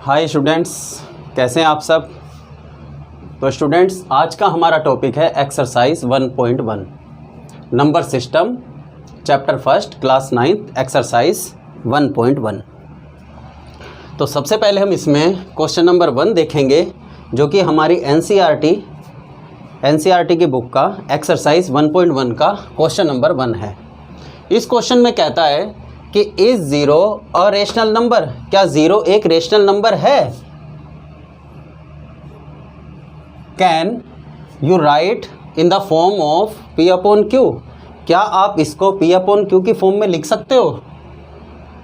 Hi students, कैसे हैं आप सब। तो स्टूडेंट्स, आज का हमारा टॉपिक है exercise 1.1 number system, chapter first, class 9th, exercise 1.1। तो सबसे पहले हम इसमें क्वेश्चन नंबर 1 देखेंगे, जो कि हमारी एनसीईआरटी की बुक का एक्सरसाइज 1.1 का क्वेश्चन नंबर 1 है। इस क्वेश्चन में कहता है कि इज 0 अ रेशनल नंबर। क्या 0 एक रेशनल नंबर है? Can you write in the form of P upon Q। क्या आप इसको P अपॉन Q की फॉर्म में लिख सकते हो?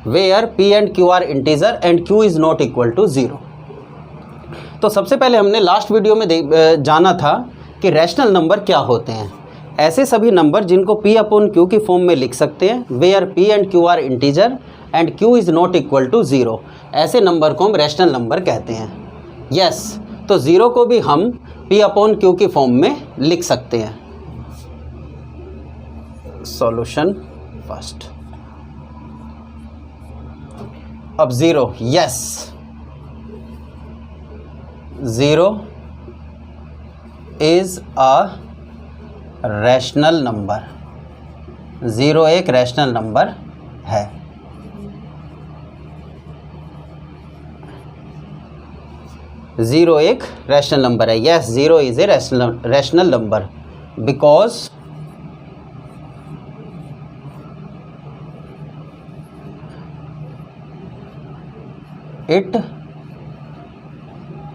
Where P and Q are integer and Q is not equal to 0। तो सबसे पहले हमने लास्ट वीडियो में जाना था कि रैशनल नंबर क्या होते हैं। ऐसे सभी नंबर जिनको P अपॉन Q की फॉर्म में लिख सकते हैं, where P and Q are integer and Q is not equal to 0, ऐसे नंबर को हम रैशनल नंबर कहते हैं। यस, तो 0 को भी हम P अपॉन Q की फॉर्म में लिख सकते हैं। Solution first. अब 0, yes, 0 is a rational number. 0 एक रैशनल नंबर है। ज़ीरो एक रैशनल नंबर है। Yes, 0 is a rational number because it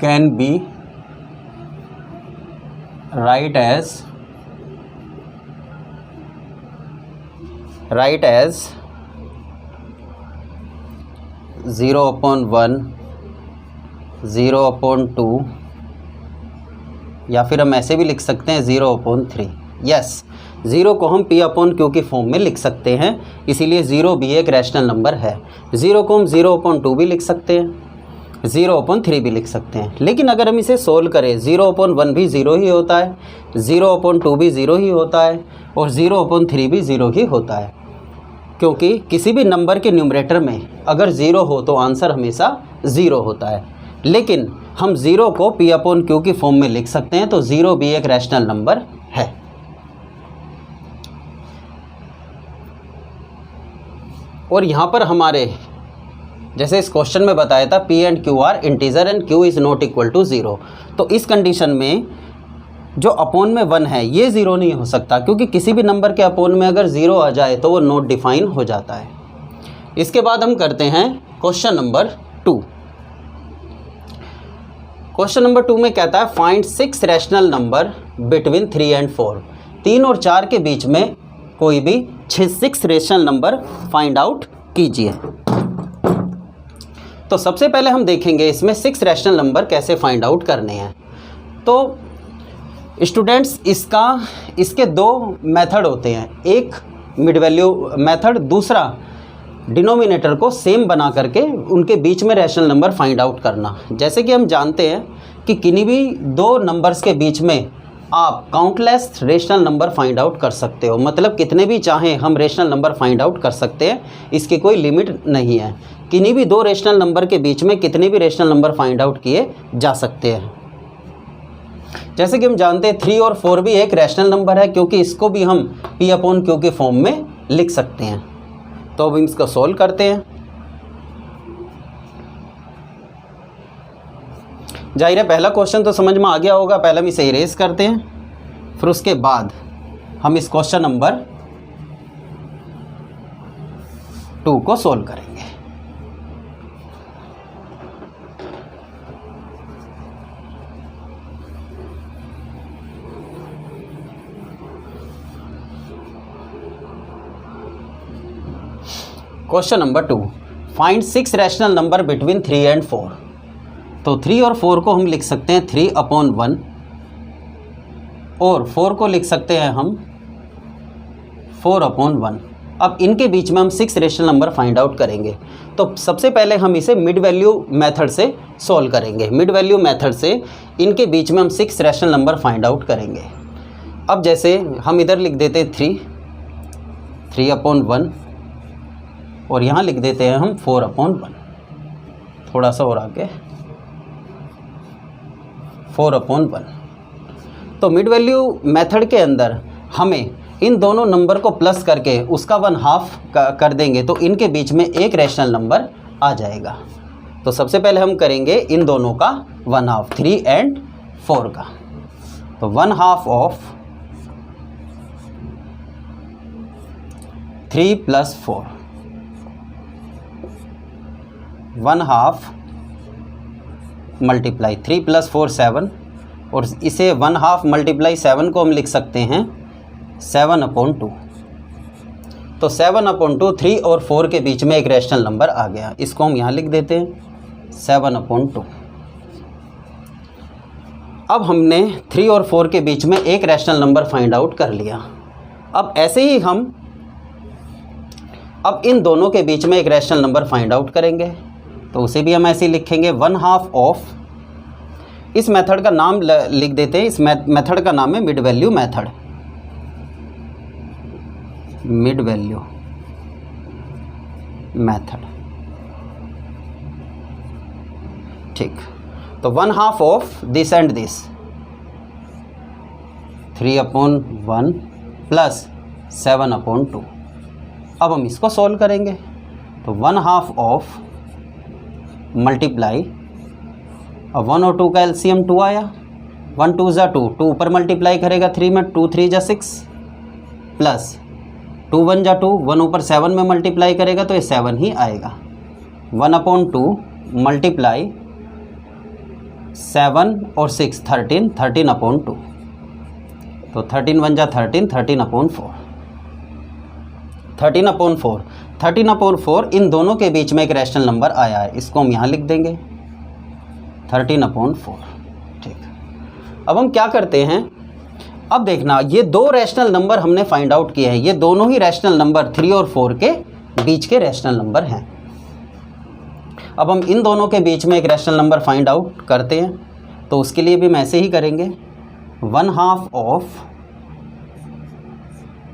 can be write as 0 upon 1, 0 upon 2, या फिर हम ऐसे भी लिख सकते हैं 0 अपॉन 3। यस, 0 को हम P अपॉन Q की फॉर्म में लिख सकते हैं, इसीलिए 0 भी एक रैशनल नंबर है। 0 को हम 0 अपॉन 2 भी लिख सकते हैं, 0 अपॉन 3 भी लिख सकते हैं। लेकिन अगर हम इसे सोल्व करें, 0 अपॉन 1 भी 0 ही होता है, 0 अपॉन 2 भी 0 ही होता है, और 0 अपॉन 3 भी 0 ही होता है, क्योंकि किसी भी नंबर के न्यूमरेटर में अगर 0 हो तो आंसर हमेशा 0 होता है। लेकिन हम 0 को P अपॉन Q की फॉर्म में लिख सकते हैं, तो 0 भी एक रैशनल नंबर है। और यहाँ पर हमारे जैसे इस क्वेश्चन में बताया था P and Q are integer and Q is not equal to 0, तो इस कंडीशन में जो अपोन में 1 है ये 0 नहीं हो सकता, क्योंकि किसी भी नंबर के अपोन में अगर 0 आ जाए तो वो नॉट डिफाइन हो जाता है। इसके बाद हम करते हैं क्वेश्चन नंबर 2। क्वेश्चन नंबर 2 में कहता है find 6 rational number between 3 and 4। 3 और 4 के बीच में कोई भी 6 रैशनल नंबर फाइंड आउट कीजिए। तो सबसे पहले हम देखेंगे इसमें 6 रैशनल नंबर कैसे फाइंड आउट करने हैं। तो स्टूडेंट्स, इसके 2 मेथड होते हैं, एक मिड वैल्यू मेथड, दूसरा डिनोमिनेटर को सेम बना करके उनके बीच में रैशनल नंबर फाइंड आउट करना। जैसे कि हम जानते हैं कि किन्हीं भी 2 नंबर्स के बीच में आप countless rational number find out कर सकते हो, मतलब कितने भी चाहें हम रेशनल नंबर फाइंड आउट कर सकते हैं, इसकी कोई लिमिट नहीं है। किन्हीं भी 2 रेशनल नंबर के बीच में कितने भी रेशनल नंबर फाइंड आउट किए जा सकते हैं। जैसे कि हम जानते हैं 3 और 4 भी एक रैशनल नंबर है, क्योंकि इसको भी हम P अपॉन Q के फॉर्म में लिख सकते हैं। तो अब इसको सोल्व करते हैं। जाहिर है पहला क्वेश्चन तो समझ में आ गया होगा, पहले हम इसे इरेज करते हैं, फिर उसके बाद हम इस क्वेश्चन नंबर 2 को सोल्व करेंगे। Question number 2, find 6 rational number between 3 and 4। तो 3 और 4 को हम लिख सकते हैं 3 अपॉन 1, और 4 को लिख सकते हैं हम 4 अपॉन 1। अब इनके बीच में हम 6 रैशनल नंबर फाइंड आउट करेंगे। तो सबसे पहले हम इसे मिड वैल्यू मेथड से सॉल्व करेंगे। मिड वैल्यू मेथड से इनके बीच में हम 6 रैशनल नंबर फाइंड आउट करेंगे। अब जैसे हम इधर लिख देते हैं 3 अपॉन 1, और यहाँ लिख देते हैं हम 4 अपॉन 1, थोड़ा सा और आगे 4/1। तो मिड वैल्यू मेथड के अंदर हमें इन दोनों नंबर को प्लस करके उसका 1/2 कर देंगे तो इनके बीच में एक रैशनल नंबर आ जाएगा। तो सबसे पहले हम करेंगे इन दोनों का 1/2, 3 और 4 का। तो 1/2 ऑफ 3 + 4, 1/2 मल्टीप्लाई 3 + 4 7, और इसे 1/2 मल्टीप्लाई 7 को हम लिख सकते हैं 7/2। तो 7/2 3 और 4 के बीच में एक रैशनल नंबर आ गया, इसको हम यहाँ लिख देते हैं 7/2। अब हमने 3 और 4 के बीच में एक रैशनल नंबर फाइंड आउट कर लिया। अब ऐसे ही हम अब इन दोनों के बीच में एक रैशनल नंबर फाइंड आउट करेंगे, तो उसे भी हम ऐसे ही लिखेंगे 1/2 ऑफ, इस मेथड का नाम लिख देते हैं, इस मेथड का नाम है mid value method, mid value method. ठीक, तो 1/2 of this and this 3/1 plus 7/2। अब हम इसको सॉल्व करेंगे, तो 1/2 ऑफ मल्टीप्लाई, अब 1 और 2 का एलसीएम 2 आया, 1 2 ज़ा 2, 2 ऊपर मल्टीप्लाई करेगा 3 में, 2 3 ज़ा 6, प्लस 2 1 ज़ा 2, 1 ऊपर 7 में मल्टीप्लाई करेगा तो ये 7 ही आएगा। 1/2 मल्टीप्लाई 7 और 6 13, 13/2, तो 13 1 ज़ा 13, 13/4, 13/4, 13/4 इन दोनों के बीच में एक रैशनल नंबर आया है, इसको हम यहाँ लिख देंगे 13/4। ठीक, अब हम क्या करते हैं, अब देखना ये दो रैशनल नंबर हमने फाइंड आउट किए हैं, ये दोनों ही रैशनल नंबर 3 और 4 के बीच के रैशनल नंबर हैं। अब हम इन दोनों के बीच में एक रैशनल नंबर फाइंड आउट करते हैं, तो उसके लिए भी हम ऐसे ही करेंगे 1/2 ऑफ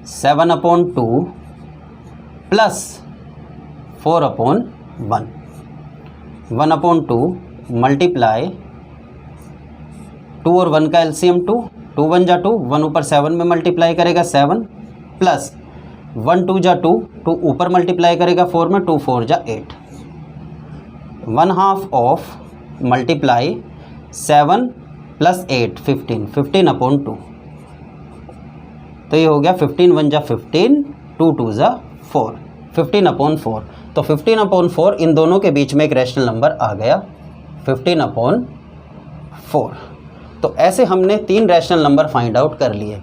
7/2 प्लस 4/1, 1/2 मल्टीप्लाई 2 और 1 का एलसीएम 2, 2 1 ज़ा 2, 1 ऊपर 7 में मल्टीप्लाई करेगा 7, प्लस 1 2 ज़ा 2, 2 ऊपर मल्टीप्लाई करेगा 4 में, 2 4 ज़ा 8, 1/2 ऑफ मल्टीप्लाई 7 प्लस 8 15, 15/2। तो ये हो गया 15 1 ज़ा 15, 2 2 ज़ा 4, 15/4। तो 15/4 इन दोनों के बीच में एक रैशनल नंबर आ गया 15/4। तो ऐसे हमने 3 रैशनल नंबर फाइंड आउट कर लिए,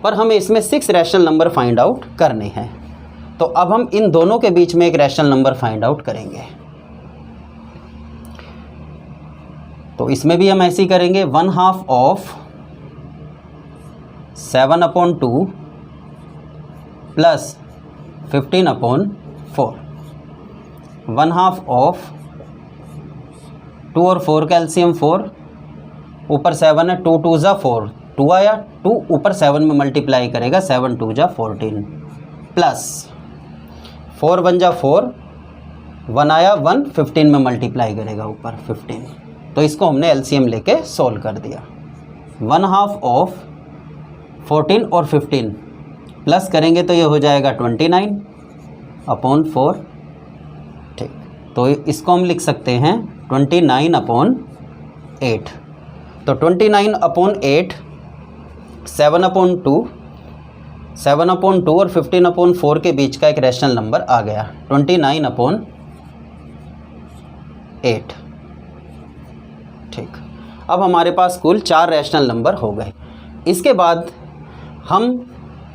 पर हमें इसमें 6 रैशनल नंबर फाइंड आउट करने हैं। तो अब हम इन दोनों के बीच में एक रैशनल नंबर फाइंड आउट करेंगे, तो इसमें भी हम ऐसे ही करेंगे 1/2 ऑफ 7/2 प्लस 15/4, 1/2 ऑफ 2 और 4 का एलसीएम 4, ऊपर 7 है, 2 2 ज़ा 4, 2 आया, 2 ऊपर 7 में मल्टीप्लाई करेगा 7 2 ज़ा 14, प्लस 4 1 ज़ा 4, 1 आया, 1 15 में मल्टीप्लाई करेगा ऊपर 15, तो इसको हमने एलसीएम लेके सॉल्व कर दिया। 1/2 ऑफ 14 और 15 प्लस करेंगे तो ये हो जाएगा 29/4। ठीक, तो इसको हम लिख सकते हैं 29/8। तो 29/8 7/2 और 15/4 के बीच का एक रैशनल नंबर आ गया 29/8। ठीक, अब हमारे पास कुल 4 रैशनल नंबर हो गए। इसके बाद हम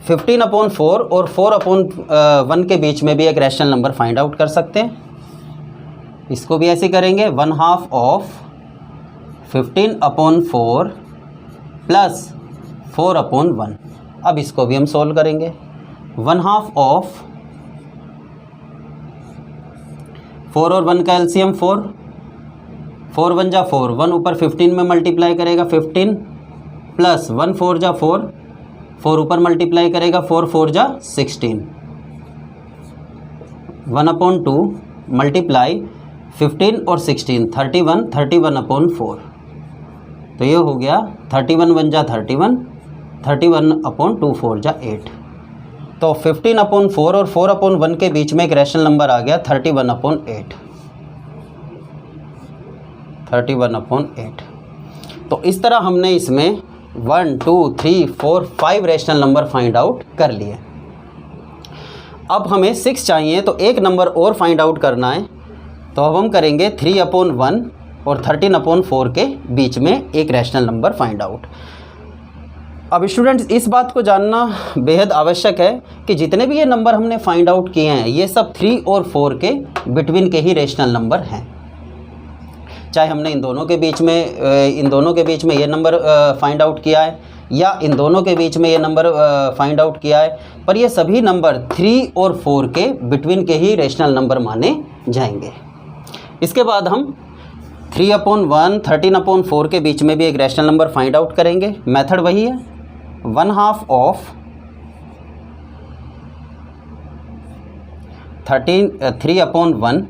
15/4 और 4/1 के बीच में भी एक रैशनल नंबर फाइंड आउट कर सकते हैं। इसको भी ऐसे करेंगे 1/2 ऑफ 15/4 प्लस 4/1। अब इसको भी हम सॉल्व करेंगे 1/2 ऑफ 4 और 1 का एलसीएम 4, 4 1 ज़ा 4, 1 ऊपर 15 में मल्टीप्लाई करेगा 15, प्लस 1 4 ज़ा 4, 4 ऊपर मल्टीप्लाई करेगा 4 4 ज़ा 16, 1/2 मल्टीप्लाई 15 और 16 31, 31/4। तो ये हो गया 31 वन जा 31, 31/2 4 जा 8। तो 15/4 और 4/1 के बीच में एक रैशनल नंबर आ गया 31/8, 31/8। तो इस तरह हमने इसमें 1 2 3 4 5 रैशनल नंबर फाइंड आउट कर लिए। अब हमें 6 चाहिए, तो एक नंबर और फाइंड आउट करना है। तो अब हम करेंगे 3/1 और 13/4 के बीच में एक रैशनल नंबर फाइंड आउट। अब स्टूडेंट्स इस बात को जानना बेहद आवश्यक है कि जितने भी ये नंबर हमने फाइंड आउट किए हैं ये सब 3 और 4 के बिटवीन के ही रैशनल नंबर हैं। चाहे हमने इन दोनों के बीच में ये नंबर फाइंड आउट किया है या इन दोनों के बीच में ये नंबर फाइंड आउट किया है, पर ये सभी नंबर 3 और 4 के बिटवीन के ही रैशनल नंबर माने जाएंगे। इसके बाद हम 3/1 13/4 के बीच में भी एक रैशनल नंबर फाइंड आउट करेंगे। मेथड वही है, 1/2 ऑफ 3/1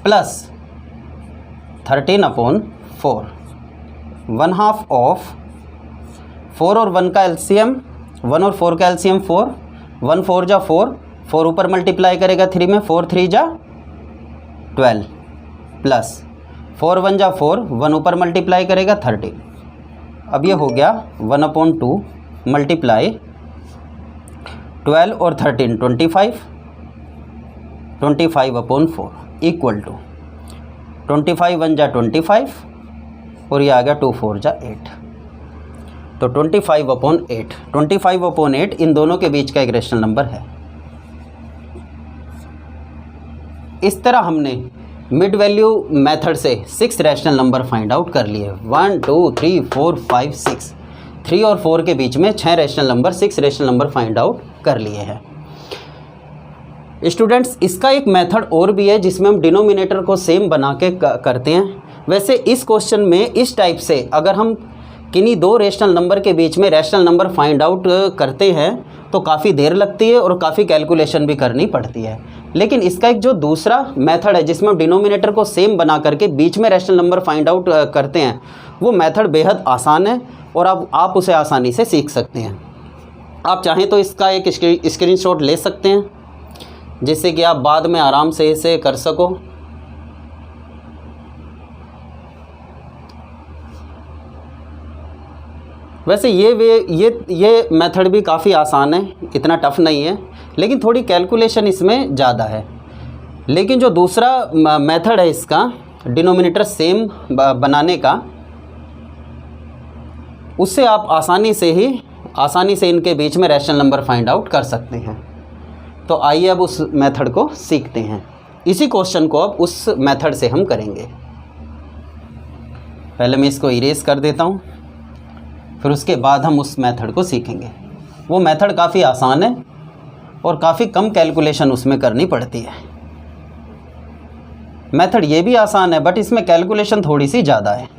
प्लस 13/4, 1/2 ऑफ 4 और 1 का एलसीएम, 1 और 4 का एलसीएम 4, 1 4 जा 4, 4 ऊपर मल्टीप्लाई करेगा 3 में, 4 3 जा 12 प्लस 4 1 जा 4, 1 ऊपर मल्टीप्लाई करेगा 13। अब ये हो गया 1/2 मल्टीप्लाई 12 और 13 25, 25/4 इक्वल टू 25 1 जा 25 और ये आ गया 2 4 जा 8। तो 25/8, 25/8 इन दोनों के बीच का एक रैशनल नंबर है। इस तरह हमने मिड वैल्यू मेथड से 6 रैशनल नंबर फाइंड आउट कर लिए। 1 2 3 4 5 6, 3 और 4 के बीच में 6 rational number, 6 rational number find out कर लिए हैं। स्टूडेंट्स इसका एक मेथड और भी है जिसमें हम डिनोमिनेटर को सेम बना के करते हैं। वैसे इस क्वेश्चन में इस टाइप से अगर हम किन्हीं दो रैशनल नंबर के बीच में रैशनल नंबर फाइंड आउट करते हैं तो काफ़ी देर लगती है और काफ़ी कैलकुलेशन भी करनी पड़ती है। लेकिन इसका एक जो दूसरा मेथड है जिसमें हम डिनोमिनेटर को सेम बना करके बीच में रैशनल नंबर फाइंड आउट करते हैं, वो मेथड बेहद आसान है और अब आप उसे आसानी से सीख सकते हैं। आप चाहें तो इसका एक स्क्रीनशॉट ले सकते हैं जिससे कि आप बाद में आराम से इसे कर सको। वैसे ये मेथड भी काफ़ी आसान है, इतना टफ नहीं है, लेकिन थोड़ी कैलकुलेशन इसमें ज़्यादा है। लेकिन जो दूसरा मेथड है इसका डिनोमिनेटर सेम बनाने का, उससे आप आसानी से इनके बीच में रैशनल नंबर फाइंड आउट कर सकते हैं। तो आइए अब उस मेथड को सीखते हैं। इसी क्वेश्चन को अब उस मेथड से हम करेंगे। पहले मैं इसको इरेज कर देता हूँ, फिर उसके बाद हम उस मेथड को सीखेंगे। वो मेथड काफ़ी आसान है और काफ़ी कम कैलकुलेशन उसमें करनी पड़ती है। मेथड ये भी आसान है बट इसमें कैलकुलेशन थोड़ी सी ज़्यादा है।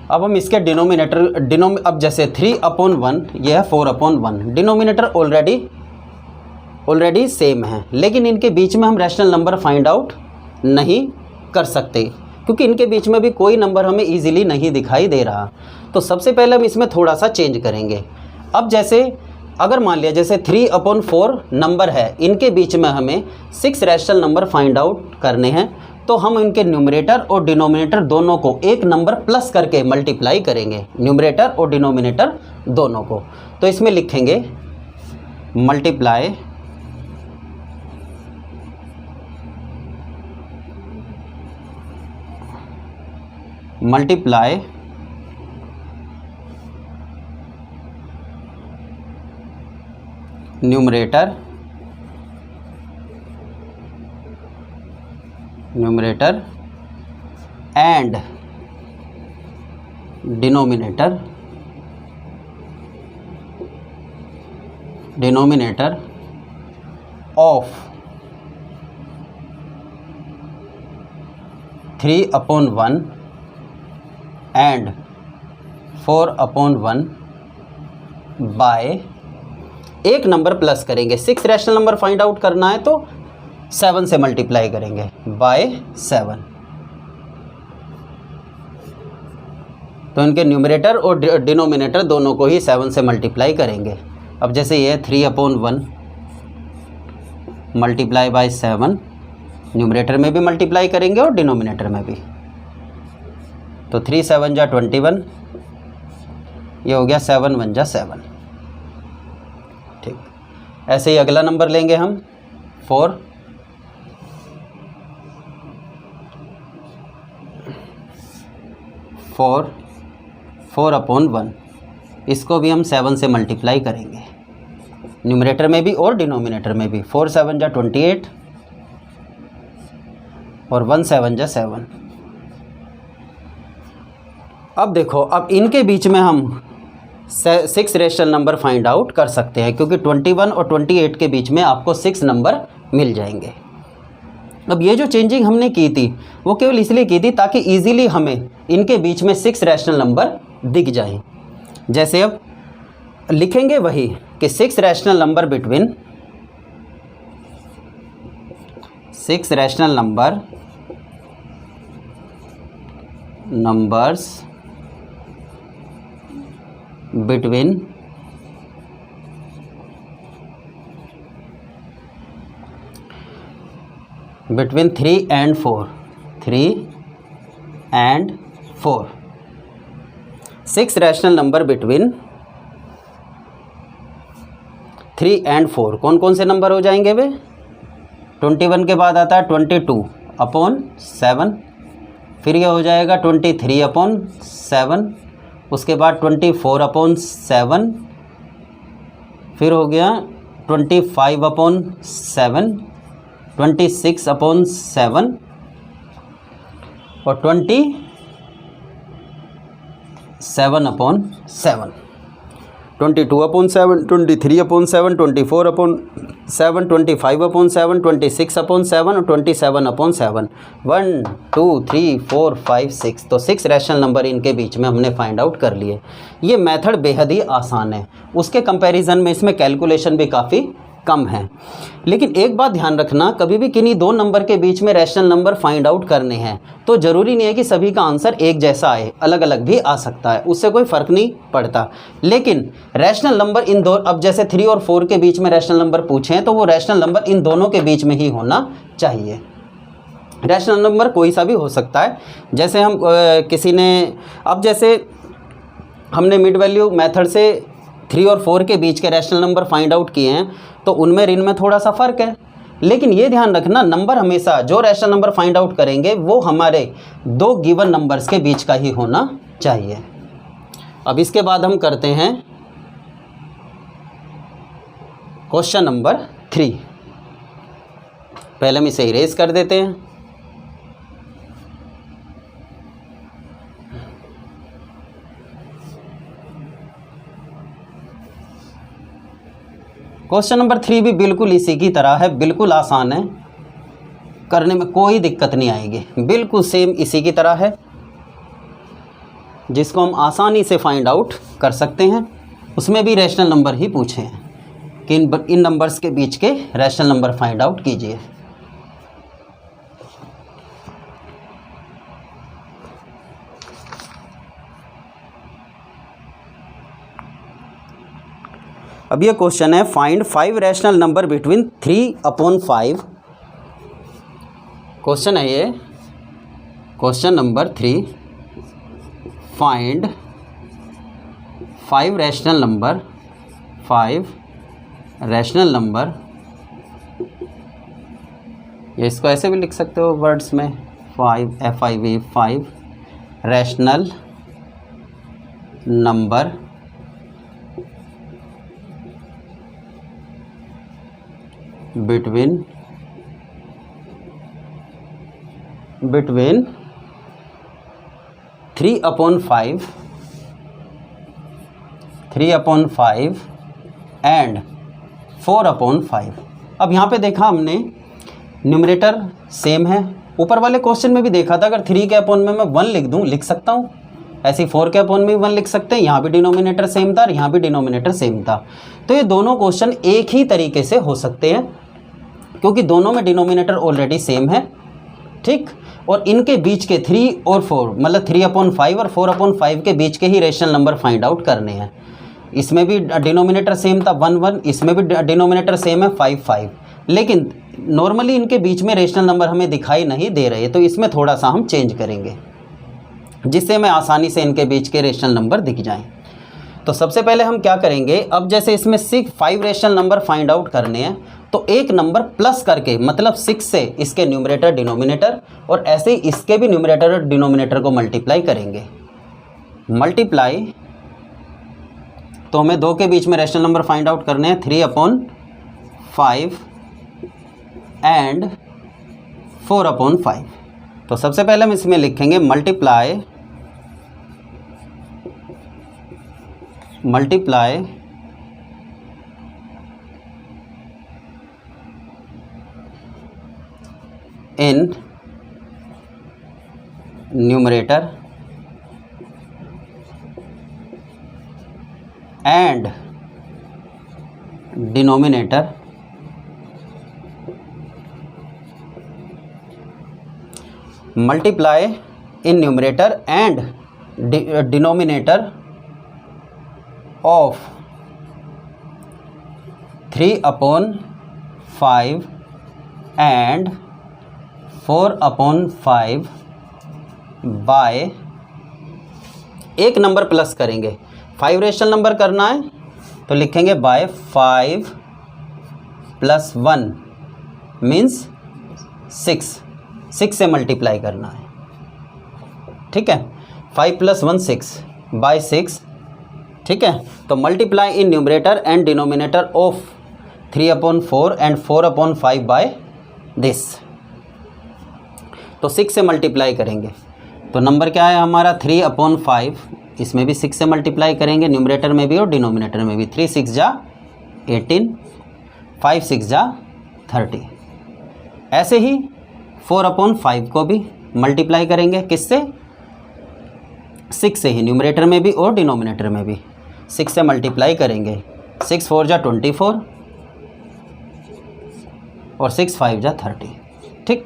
अब हम इसके डिनोमिनेटर अब जैसे 3/1 यह है 4/1, डिनोमिनेटर ऑलरेडी सेम है, लेकिन इनके बीच में हम रैशनल नंबर फाइंड आउट नहीं कर सकते क्योंकि इनके बीच में भी कोई नंबर हमें इजीली नहीं दिखाई दे रहा। तो सबसे पहले हम इसमें थोड़ा सा चेंज करेंगे। अब जैसे अगर मान लिया जैसे 3/4 नंबर है, इनके बीच में हमें 6 रैशनल नंबर फाइंड आउट करने हैं, तो हम इनके न्यूमरेटर और डिनोमिनेटर दोनों को एक नंबर प्लस करके मल्टीप्लाई करेंगे, न्यूमरेटर और डिनोमिनेटर दोनों को। तो इसमें लिखेंगे multiply numerator and denominator of 3/1 and 4/1 by एक नंबर प्लस करेंगे। 6 रैशनल नंबर फाइंड आउट करना है तो 7 से मल्टीप्लाई करेंगे बाय 7। तो इनके न्यूमरेटर और डिनोमिनेटर दोनों को ही 7 से मल्टीप्लाई करेंगे। अब जैसे ये 3/1 मल्टीप्लाई बाय 7, न्यूमरेटर में भी मल्टीप्लाई करेंगे और डिनोमिनेटर में भी। तो 3 7 जा 21, ये हो गया 7 1 जा 7। ठीक, ऐसे ही अगला नंबर लेंगे हम 4। 4/1, इसको भी हम 7 से मल्टीप्लाई करेंगे, न्यूमरेटर में भी और डिनोमिनेटर में भी। 4 7 जा 28 और 1 7 जा 7। अब देखो, अब इनके बीच में हम 6 रैशनल नंबर फाइंड आउट कर सकते हैं, क्योंकि 21 और 28 के बीच में आपको 6 नंबर मिल जाएंगे। अब ये जो चेंजिंग हमने की थी वो केवल इसलिए की थी ताकि इजीली हमें इनके बीच में 6 रैशनल नंबर दिख जाएं। जैसे अब लिखेंगे वही कि 6 rational number between 6 rational numbers between 3 and 4, 3 and 4। 6 rational number between 3 and 4 कौन कौन से नंबर हो जाएंगे वे? 21 के बाद आता है 22/7, फिर ये हो जाएगा 23/7, उसके बाद 24/7, फिर हो गया 25/7, 26/7 और 27/7, 22/7, 23/7, 24/7, 25/7, 26/7 और 27/7। 1 2 3 4 5 6। तो 6 रैशनल नंबर इनके बीच में हमने फाइंड आउट कर लिए। ये मेथड बेहद ही आसान है, उसके कंपैरिजन में इसमें कैलकुलेशन भी काफ़ी कम है। लेकिन एक बात ध्यान रखना, कभी भी किन्हीं दो नंबर के बीच में रैशनल नंबर फाइंड आउट करने हैं तो ज़रूरी नहीं है कि सभी का आंसर एक जैसा आए, अलग अलग भी आ सकता है, उससे कोई फ़र्क नहीं पड़ता। लेकिन रैशनल नंबर इन दो, अब जैसे 3 और 4 के बीच में रैशनल नंबर पूछे हैं तो वो रैशनल नंबर इन दोनों के बीच में ही होना चाहिए। रैशनल नंबर कोई सा भी हो सकता है। जैसे हम किसी ने, अब जैसे हमने मिड वैल्यू मेथड से 3 और 4 के बीच के रैशनल नंबर फाइंड आउट किए हैं तो उनमें और इनमें थोड़ा सा फ़र्क है। लेकिन ये ध्यान रखना, नंबर हमेशा जो रैशनल नंबर फाइंड आउट करेंगे वो हमारे दो गिवन नंबर्स के बीच का ही होना चाहिए। अब इसके बाद हम करते हैं क्वेश्चन नंबर 3। पहले हम इसे इरेज कर देते हैं। क्वेश्चन नंबर 3 भी बिल्कुल इसी की तरह है, बिल्कुल आसान है, करने में कोई दिक्कत नहीं आएगी, बिल्कुल सेम इसी की तरह है जिसको हम आसानी से फाइंड आउट कर सकते हैं। उसमें भी रैशनल नंबर ही पूछे हैं कि इन नंबर्स के बीच के रैशनल नंबर फाइंड आउट कीजिए। अब ये क्वेश्चन है, find 5 rational number between 3/5। Question है ये, question number 3, find 5 rational number, ये इसको ऐसे भी लिख सकते हो वर्ड्स में, 5 रैशनल नंबर between 3/5 3/5 एंड 4/5। अब यहाँ पे देखा हमने न्यूमरेटर सेम है, ऊपर वाले क्वेश्चन में भी देखा था अगर 3 के अपॉन में मैं 1 लिख दूँ, लिख सकता हूँ, ऐसे 4 के अपॉन में भी 1 लिख सकते हैं। यहाँ भी डिनोमिनेटर सेम था और यहाँ भी डिनोमिनेटर सेम था, तो ये दोनों क्वेश्चन एक ही तरीके से हो सकते हैं क्योंकि दोनों में डिनोमिनेटर ऑलरेडी सेम है, ठीक। और इनके बीच के 3 और 4 मतलब 3/5 और 4/5 के बीच के ही रेशनल नंबर फाइंड आउट करने हैं। इसमें भी डिनोमिनेटर सेम था 1 1, इसमें भी डिनोमिनेटर सेम है 5 5, लेकिन नॉर्मली इनके बीच में रेशनल नंबर हमें दिखाई नहीं दे रहे, तो इसमें थोड़ा सा हम चेंज करेंगे जिससे हमें आसानी से इनके बीच के रेशनल नंबर दिख जाएं। तो सबसे पहले हम क्या करेंगे, अब जैसे इसमें 5 रेशनल नंबर फाइंड आउट करने हैं तो एक नंबर प्लस करके मतलब 6 से इसके न्यूमरेटर डिनोमिनेटर और ऐसे ही इसके भी न्यूमरेटर और डिनोमिनेटर को मल्टीप्लाई करेंगे। मल्टीप्लाई तो हमें 2 के बीच में रेशनल नंबर फाइंड आउट करने हैं, 3/5 एंड 4/5। तो सबसे पहले हम इसमें लिखेंगे multiply in numerator and denominator multiply in numerator and denominator of 3/5 and 4/5 by एक नंबर प्लस करेंगे, 5 रेशनल नंबर करना है तो लिखेंगे बाय 5 + 1 मीन्स 6 से मल्टीप्लाई करना है, ठीक है। 5 + 1 6 बाय 6, ठीक है। तो multiply in numerator and denominator of 3/4 and 4/5 by this, तो 6 से मल्टीप्लाई करेंगे तो नंबर क्या है हमारा 3/5, इसमें भी 6 से मल्टीप्लाई करेंगे, न्यूमरेटर में भी और डिनोमिनेटर में भी। 3 6 जा 18, 5 6 जा 30। ऐसे ही 4/5 को भी मल्टीप्लाई करेंगे, किससे, 6 से ही, न्यूमरेटर में भी और डिनोमिनेटर में भी 6 से मल्टीप्लाई करेंगे। 6 4 जा 24 और 6 5 जा 30, ठीक।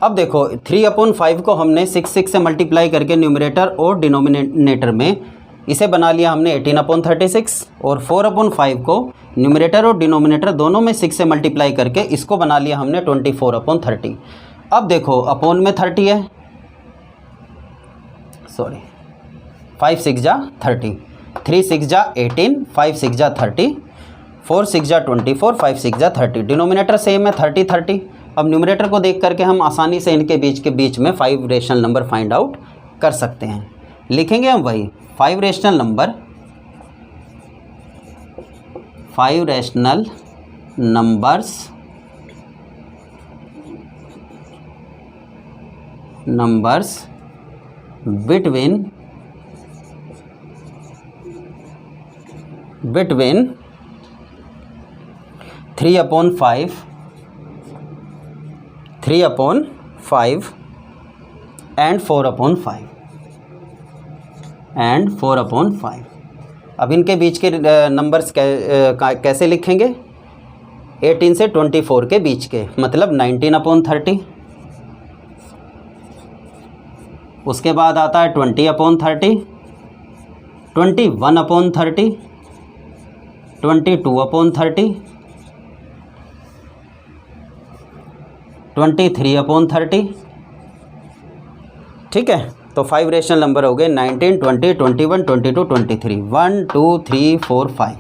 अब देखो 3/5 को हमने 6 से मल्टीप्लाई करके न्यूमरेटर और डिनोमिनेटर में इसे बना लिया हमने 18/36 और 4/5 को न्यूमरेटर और डिनोमिनेटर दोनों में 6 से मल्टीप्लाई करके इसको बना लिया हमने 24/30। अब देखो अपोन में 30 है, सॉरी 5 6 जा 30, 3 6 जा 18, 5 6 जा 30, 4 6 जा 24, 5 6 जा 30। डिनोमिनेटर सेम है 30 30। अब न्यूमरेटर को देख करके हम आसानी से इनके बीच में 5 रेशनल नंबर फाइंड आउट कर सकते हैं। लिखेंगे हम वही 5 रेशनल नंबर्स बिटवीन 3/5 एंड 4/5। अब इनके बीच के नंबर्स कैसे लिखेंगे, 18 से 24 के बीच के, मतलब 19/30। उसके बाद आता है 20/30, 21/30, 22/30, 23/30, ठीक है। तो 5 रेशनल नंबर हो गए 19 20 21 22 23, 1 2 3 4 5,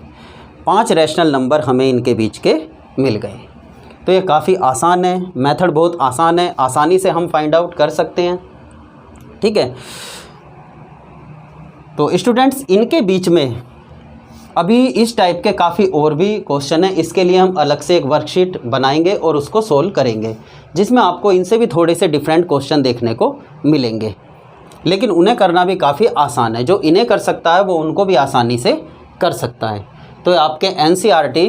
5 रेशनल नंबर हमें इनके बीच के मिल गए। तो ये काफ़ी आसान है, मेथड बहुत आसान है, आसानी से हम फाइंड आउट कर सकते हैं, ठीक है। तो स्टूडेंट्स इनके बीच में अभी इस टाइप के काफ़ी और भी क्वेश्चन हैं, इसके लिए हम अलग से एक वर्कशीट बनाएंगे और उसको सोल्व करेंगे, जिसमें आपको इनसे भी थोड़े से डिफरेंट क्वेश्चन देखने को मिलेंगे, लेकिन उन्हें करना भी काफ़ी आसान है। जो इन्हें कर सकता है वो उनको भी आसानी से कर सकता है। तो आपके एनसीईआरटी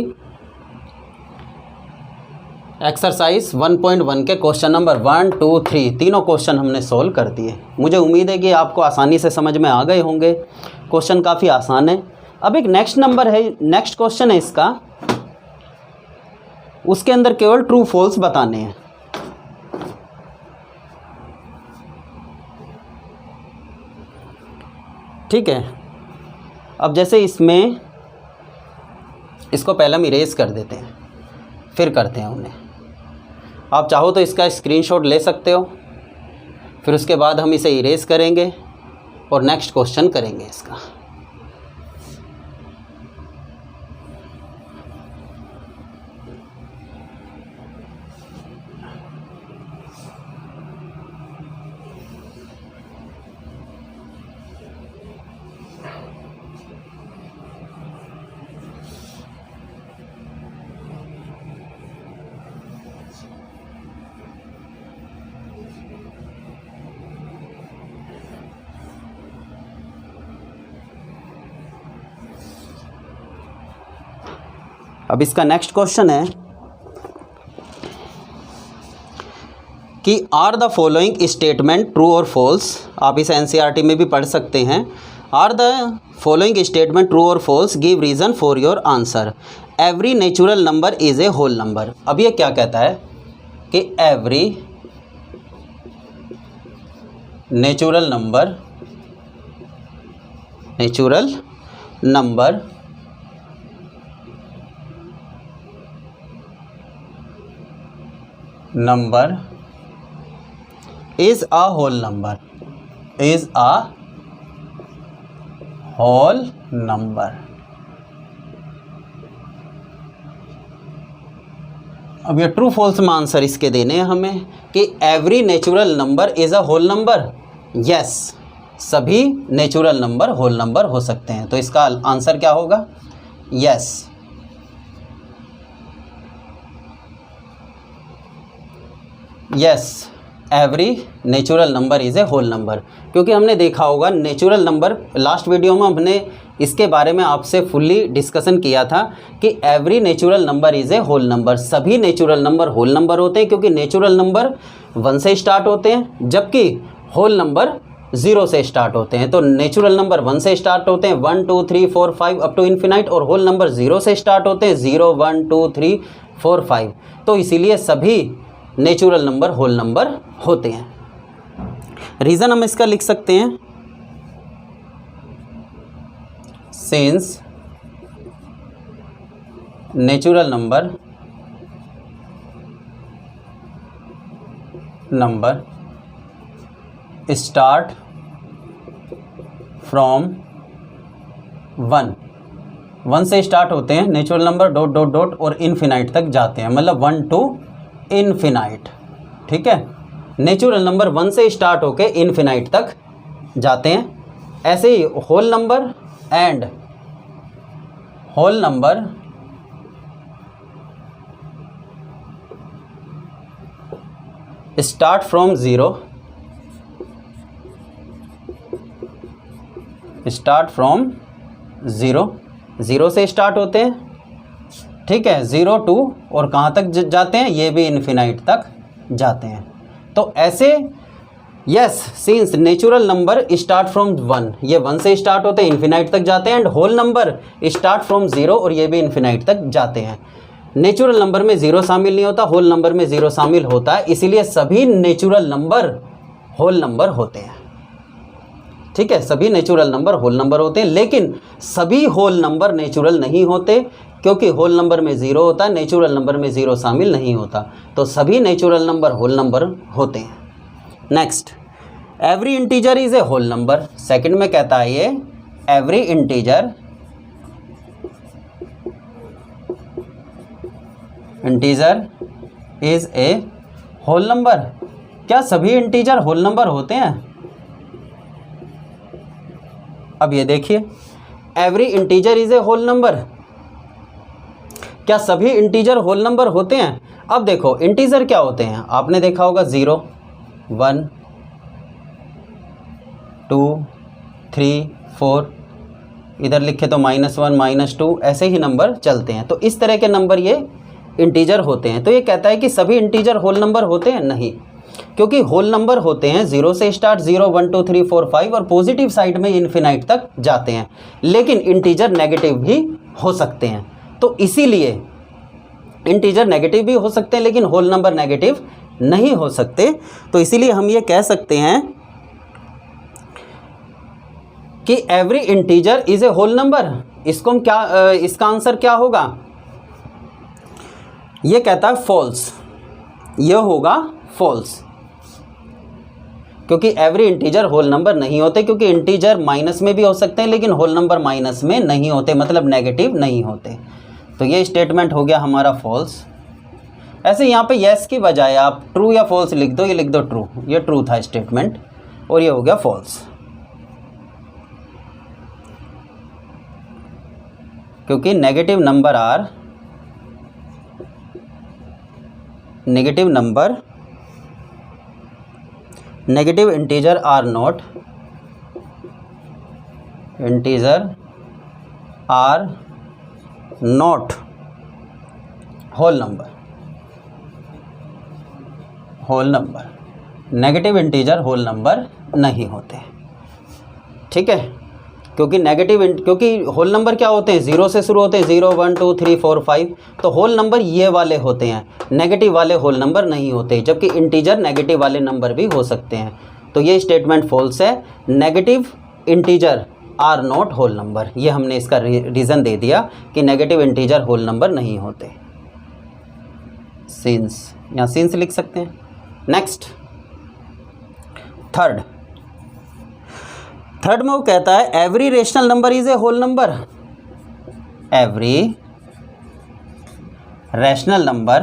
एक्सरसाइज 1.1 के क्वेश्चन नंबर 1, 2, 3 तीनों क्वेश्चन हमने सोल्व कर दिए। मुझे उम्मीद है कि आपको आसानी से समझ में आ गए होंगे। क्वेश्चन काफ़ी आसान है। अब एक नेक्स्ट क्वेश्चन है इसका, उसके अंदर केवल ट्रू फॉल्स बताने हैं। ठीक है, अब जैसे इसमें इसको पहले हम इरेज कर देते हैं, फिर करते हैं उन्हें। आप चाहो तो इसका स्क्रीनशॉट ले सकते हो, फिर उसके बाद हम इसे इरेज करेंगे और नेक्स्ट क्वेश्चन करेंगे इसका। अब इसका नेक्स्ट क्वेश्चन है कि are the following statement true और फॉल्स। आप इसे एनसीईआरटी में भी पढ़ सकते हैं। Are the following statement true और false, give reason for your answer. Every natural number is a whole number. अब ये क्या कहता है कि every natural number is a whole number, is a whole number। अब ये ट्रू फॉल्स में आंसर इसके देने हैं हमें कि every natural number is a whole number. Yes, सभी नेचुरल नंबर होल नंबर हो सकते हैं। तो इसका आंसर क्या होगा? Yes. Yes, every natural number is a whole number. क्योंकि हमने देखा होगा नेचुरल नंबर, लास्ट वीडियो में हमने इसके बारे में आपसे फुल्ली डिस्कशन किया था कि every natural number is a whole number. सभी नेचुरल नंबर होल नंबर होते हैं, क्योंकि नेचुरल नंबर 1 से स्टार्ट होते हैं जबकि होल नंबर 0 से स्टार्ट होते हैं। तो नेचुरल नंबर 1 से स्टार्ट होते हैं, 1, 2, 3, 4, 5 अप टू इन्फिनाइट, और होल नंबर 0 से स्टार्ट होते हैं, 0, 1, 2, 3, 4, 5। तो इसीलिए सभी नेचुरल नंबर होल नंबर होते हैं। रीज़न हम इसका लिख सकते हैं, since natural number start from 1 से स्टार्ट होते हैं natural number, dot dot dot और इन्फिनाइट तक जाते हैं, मतलब 1 टू इन्फिनाइट। ठीक है, नेचुरल नंबर 1 से स्टार्ट होके इन्फिनाइट तक जाते हैं। ऐसे ही whole number and whole number start from 0, zero से स्टार्ट होते हैं। ठीक है, 0 टू और कहाँ तक जाते हैं? ये भी इन्फिनाइट तक जाते हैं। तो ऐसे yes, since natural number start from 1, ये 1 से स्टार्ट होते हैं, इन्फिनाइट तक जाते हैं, and whole number start from 0 और ये भी इन्फिनाइट तक जाते हैं। नेचुरल नंबर में 0 शामिल नहीं होता, होल नंबर में 0 शामिल होता है, इसीलिए सभी नेचुरल नंबर होल नंबर होते हैं। ठीक है, सभी नेचुरल नंबर होल नंबर होते हैं, लेकिन सभी होल नंबर नेचुरल नहीं होते, क्योंकि होल नंबर में 0 होता है, नेचुरल नंबर में 0 शामिल नहीं होता। तो सभी नेचुरल नंबर होल नंबर होते हैं। Next, every integer is a whole number. Second में कहता है ये every integer is a whole number. क्या सभी इंटीजर होल नंबर होते हैं? अब ये देखिए, every integer is a whole number. क्या सभी इंटीजर होल नंबर होते हैं? अब देखो, इंटीजर क्या होते हैं? आपने देखा होगा 0, 1, 2, 3, 4, इधर लिखे तो -1 -2 ऐसे ही नंबर चलते हैं। तो इस तरह के नंबर ये इंटीजर होते हैं। तो ये कहता है कि सभी इंटीजर होल नंबर होते हैं, नहीं, क्योंकि होल नंबर होते हैं 0 से स्टार्ट, 0 1 2 3 4 5 और पॉजिटिव साइड में इन्फिनाइट तक जाते हैं, लेकिन इंटीजर नेगेटिव भी हो सकते हैं। तो इसीलिए इंटीजर नेगेटिव भी हो सकते हैं लेकिन होल नंबर नेगेटिव नहीं हो सकते। तो इसीलिए हम ये कह सकते हैं कि every integer is a whole number. इसको हम क्या, इसका आंसर क्या होगा? ये कहता है फॉल्स, ये होगा फॉल्स, क्योंकि एवरी इंटीजर होल नंबर नहीं होते, क्योंकि इंटीजर माइनस में भी हो सकते हैं लेकिन होल नंबर माइनस में नहीं होते, मतलब नेगेटिव नहीं होते। तो ये स्टेटमेंट हो गया हमारा फॉल्स। ऐसे यहाँ पे यस की बजाय आप ट्रू या फॉल्स लिख दो, ये लिख दो ट्रू, ये ट्रू था स्टेटमेंट और ये हो गया फॉल्स, क्योंकि negative number negative integer are not whole number, negative integer whole number नहीं होते, ठीक है। क्योंकि होल नंबर क्या होते हैं, 0 से शुरू होते हैं, 0 1 2 3 4 5, तो होल नंबर ये वाले होते हैं, नेगेटिव वाले होल नंबर नहीं होते, जबकि इंटीजर नेगेटिव वाले नंबर भी हो सकते हैं। तो ये स्टेटमेंट फॉल्स है, negative integer are not whole number. ये हमने इसका रीज़न दे दिया कि नेगेटिव इंटीजर होल नंबर नहीं होते, सिंस, यहाँ सिंस लिख सकते हैं। नेक्स्ट थर्ड में वो कहता है every rational number is a whole number. Every rational number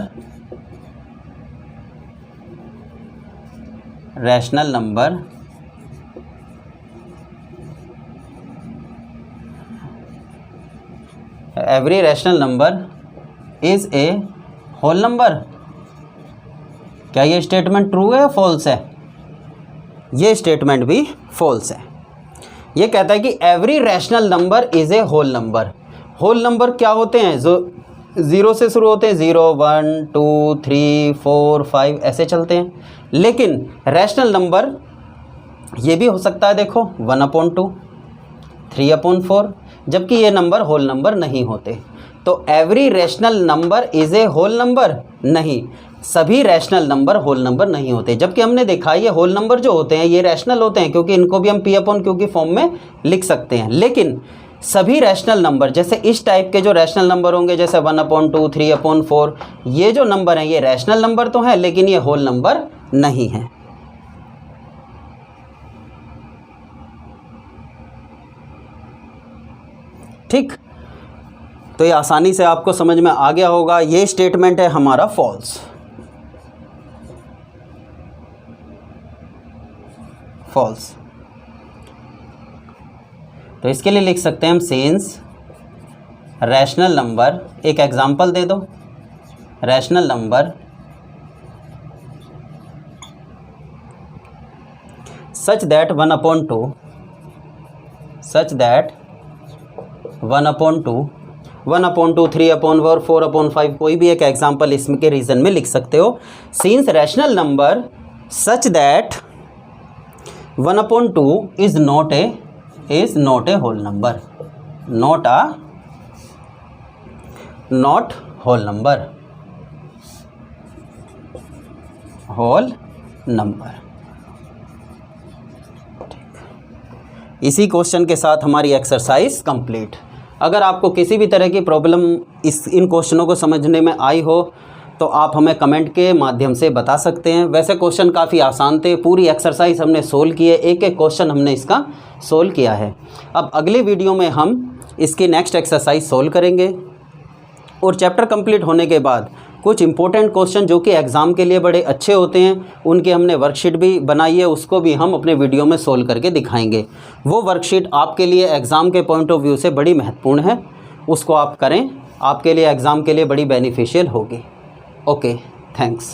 every rational number is a whole number. क्या ये स्टेटमेंट ट्रू है या फॉल्स है? ये स्टेटमेंट भी फॉल्स है। ये कहता है कि every rational number is a whole number. Whole number क्या होते हैं? जो 0 से शुरू होते हैं, 0 1 2 3 4 5 ऐसे चलते हैं, लेकिन रैशनल नंबर ये भी हो सकता है, देखो 1/2 3/4, जबकि ये नंबर होल नंबर नहीं होते। तो every rational number is a whole number नहीं, सभी रैशनल नंबर होल नंबर नहीं होते। जबकि हमने देखा ये होल नंबर जो होते हैं ये रैशनल होते हैं, क्योंकि इनको भी हम P/Q की फॉर्म में लिख सकते हैं। लेकिन सभी रैशनल नंबर, जैसे इस टाइप के जो रैशनल नंबर होंगे, जैसे 1/2 3/4, ये जो नंबर हैं ये रैशनल नंबर तो हैं, लेकिन ये होल नंबर नहीं हैं। ठीक, तो ये आसानी से आपको समझ में आ गया होगा। ये स्टेटमेंट है हमारा फॉल्स। तो इसके लिए लिख सकते हैं हम सिंस रैशनल नंबर, एक एग्जांपल दे दो, रैशनल नंबर सच दैट 1/2 1/2 3/4 4/5, कोई भी एक एग्जांपल इसमें के रीजन में लिख सकते हो। Since rational number such that 1/2 is not a whole number, not whole number। इसी क्वेश्चन के साथ हमारी एक्सरसाइज कंप्लीट। अगर आपको किसी भी तरह की प्रॉब्लम इन क्वेश्चनों को समझने में आई हो तो आप हमें कमेंट के माध्यम से बता सकते हैं। वैसे क्वेश्चन काफ़ी आसान थे, पूरी एक्सरसाइज हमने सोल्व की है, एक एक क्वेश्चन हमने इसका सोल्व किया है। अब अगली वीडियो में हम इसकी नेक्स्ट एक्सरसाइज सोल्व करेंगे और चैप्टर कंप्लीट होने के बाद कुछ इंपॉर्टेंट क्वेश्चन जो कि एग्ज़ाम के लिए बड़े अच्छे होते हैं उनकी हमने वर्कशीट भी बनाई है, उसको भी हम अपने वीडियो में सोल्व करके दिखाएंगे। वो वर्कशीट आपके लिए एग्ज़ाम के पॉइंट ऑफ व्यू से बड़ी महत्वपूर्ण है, उसको आप करें, आपके लिए एग्ज़ाम के लिए बड़ी बेनिफिशियल होगी। Okay, thanks.